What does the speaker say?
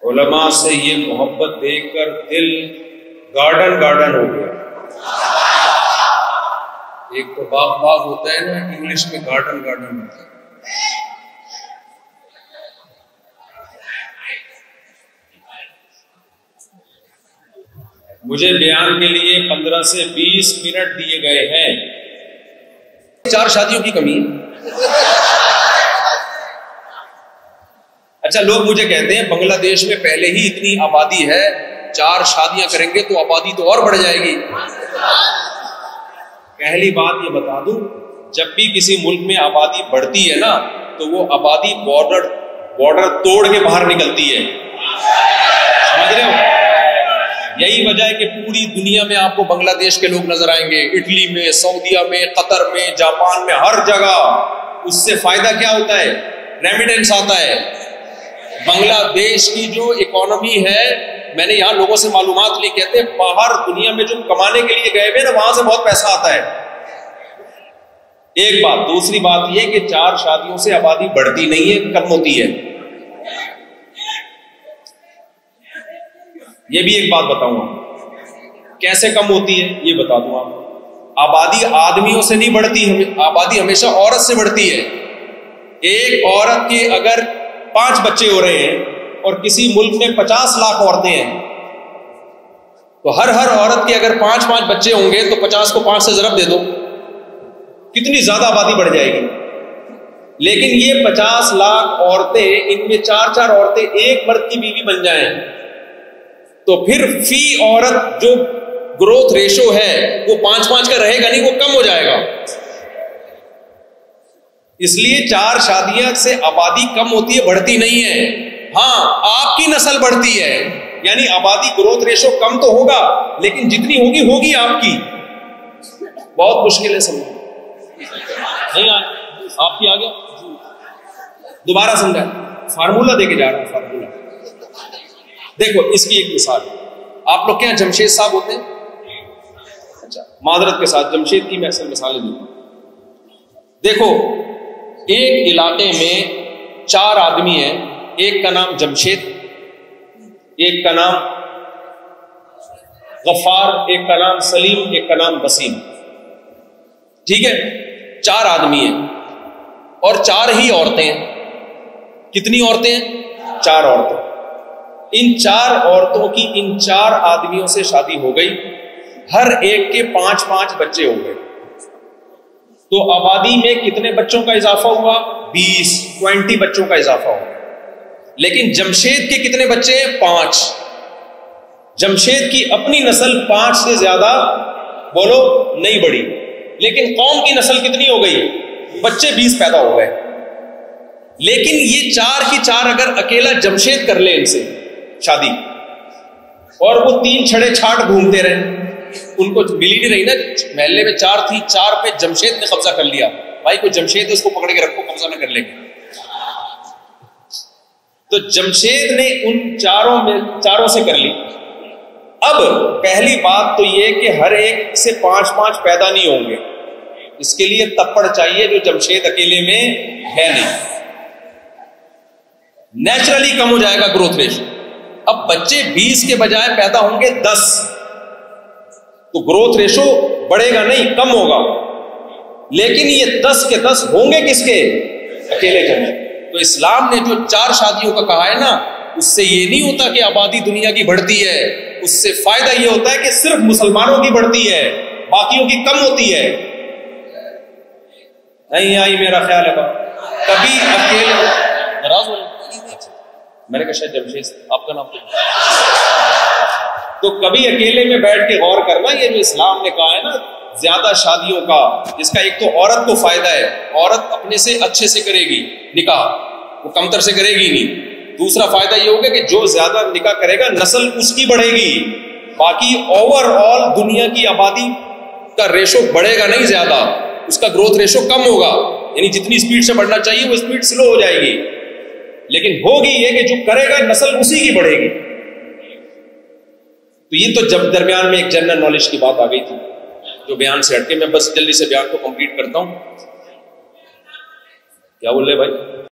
علماء سے یہ محبت دیکھ کر دل گارڈن گارڈن ہو گیا. ایک تو باغ باغ ہوتا ہے نا، انگلش میں گارڈن گارڈن ہوتا ہے. مجھے بیان کے لیے 15 سے 20 منٹ دیے گئے ہیں. 4 شادیوں کی کمی. اچھا، لوگ مجھے کہتے ہیں بنگلہ دیش میں پہلے ہی اتنی آبادی ہے، 4 شادیاں کریں گے تو آبادی تو اور بڑھ جائے گی. پہلی بات یہ بتا دوں، جب بھی کسی ملک میں آبادی بڑھتی ہے نا تو وہ آبادی بارڈر توڑ کے باہر نکلتی ہے. سمجھ رہے ہو؟ یہی وجہ ہے کہ پوری دنیا میں آپ کو بنگلہ دیش کے لوگ نظر آئیں گے، اٹلی میں، سعودیہ میں، قطر میں، جاپان میں، ہر جگہ. اس سے فائدہ کیا ہوتا ہے؟ ریمیٹنس آتا ہے. بنگلہ دیش کی جو اکانومی ہے، میں نے یہاں لوگوں سے معلومات لی، کہتے ہیں باہر دنیا میں جو کمانے کے لیے گئے ہوئے نا، وہاں سے بہت پیسہ آتا ہے. ایک بات. دوسری بات یہ کہ 4 شادیوں سے آبادی بڑھتی نہیں ہے، کم ہوتی ہے. یہ بھی ایک بات بتاؤں گا کیسے کم ہوتی ہے، یہ بتا دوں آپ. آبادی آدمیوں سے نہیں بڑھتی، آبادی ہمیشہ عورت سے بڑھتی ہے. ایک عورت کے اگر 5 بچے ہو رہے ہیں اور کسی ملک میں 50 لاکھ عورتیں ہیں تو ہر عورت کے اگر 5 بچے ہوں گے تو 50 کو 5 سے ضرب دے دو، کتنی زیادہ آبادی بڑھ جائے گی. لیکن یہ 50 لاکھ عورتیں، ان میں 4 عورتیں ایک مرد کی بیوی بن جائیں تو پھر فی عورت جو گروتھ ریشو ہے وہ 5 کا رہے گا نہیں، وہ کم ہو جائے گا. اس لیے 4 شادیاں سے آبادی کم ہوتی ہے، بڑھتی نہیں ہے. ہاں، آپ کی نسل بڑھتی ہے، یعنی آبادی گروتھ ریشو کم تو ہوگا لیکن جتنی ہوگی آپ کی. بہت مشکل ہے سمجھنا. نہیں آپ کی آ گیا؟ دوبارہ سمجھا. فارمولا دے کے جا رہا ہوں. فارمولا دیکھو، اس کی ایک مثال. آپ لوگ کیا جمشید صاحب ہوتے ہیں؟ اچھا، معذرت کے ساتھ جمشید کی میں اکثر مثالیں دوں. دیکھو، ایک علاقے میں 4 آدمی ہیں، ایک کا نام جمشید، ایک کا نام غفار، ایک کا نام سلیم، ایک کا نام وسیم. ٹھیک ہے، 4 آدمی ہیں اور 4 ہی عورتیں ہیں. کتنی عورتیں ہیں؟ 4 عورتیں. ان 4 عورتوں کی ان 4 آدمیوں سے شادی ہو گئی، ہر ایک کے 5 بچے ہو گئے. تو آبادی میں کتنے بچوں کا اضافہ ہوا؟ 20 بچوں کا اضافہ ہوا. لیکن جمشید کے کتنے بچے ہیں؟ 5. جمشید کی اپنی نسل 5 سے زیادہ بولو نہیں بڑھی، لیکن قوم کی نسل کتنی ہو گئی؟ بچے 20 پیدا ہو گئے. لیکن یہ 4 کی 4 اگر اکیلا جمشید کر لے ان سے شادی اور وہ 3 چھڑے چھاٹ گھومتے رہے، ان کو ملی نہیں رہی نا. محلے میں 4 تھی، 4 پہ جمشید نے قبضہ کر لیا. بھائی کوئی جمشید ہے اس کو پکڑ کے رکھو، قبضہ نہ کر لے گا. تو جمشید نے ان 4 سے کر لی. اب پہلی بات تو یہ کہ ہر ایک سے 5 پیدا نہیں ہوں گے. اس کے لیے تپڑ چاہیے جو جمشید اکیلے میں ہے نہیں. نیچرلی کم ہو جائے گا گروتھ ریشو. اب بچے 20 کے بجائے پیدا ہوں گے 10، تو گروتھ ریشو بڑھے گا نہیں، کم ہوگا. لیکن یہ 10 کے 10 ہوں گے کس کے؟ اکیلے جمشید. تو اسلام نے جو 4 شادیوں کا کہا ہے نا، اس سے یہ نہیں ہوتا کہ آبادی دنیا کی بڑھتی ہے. اس سے فائدہ یہ ہوتا ہے کہ صرف مسلمانوں کی بڑھتی ہے، باقیوں کی کم ہوتی ہے. نہیں آئی میرا خیال ہے. کبھی اکیلے ناراض ہو رہے، میں نے کہا شاید جمشید آپ کا نام تو کبھی اکیلے میں بیٹھ کے غور کرنا. یہ جو اسلام نے کہا ہے نا زیادہ شادیوں کا، اس کا ایک تو عورت کو فائدہ ہے، عورت اپنے سے اچھے سے کرے گی نکاح، وہ کمتر سے کرے گی نہیں. دوسرا فائدہ یہ ہوگا کہ جو زیادہ نکاح کرے گا نسل اس کی بڑھے گی. باقی اوور آل دنیا کی آبادی کا ریشو بڑھے گا نہیں زیادہ، اس کا گروتھ ریشو کم ہوگا. یعنی جتنی سپیڈ سے بڑھنا چاہیے وہ سپیڈ سلو ہو جائے گی. لیکن ہوگی یہ کہ جو کرے گا نسل اسی کی بڑھے گی. تو یہ تو جب درمیان میں ایک جنرل نالج کی بات آ گئی تھی جو بیان سے ہٹ کے، میں بس جلدی سے بیان کو کمپلیٹ کرتا ہوں. کیا بول رہے بھائی؟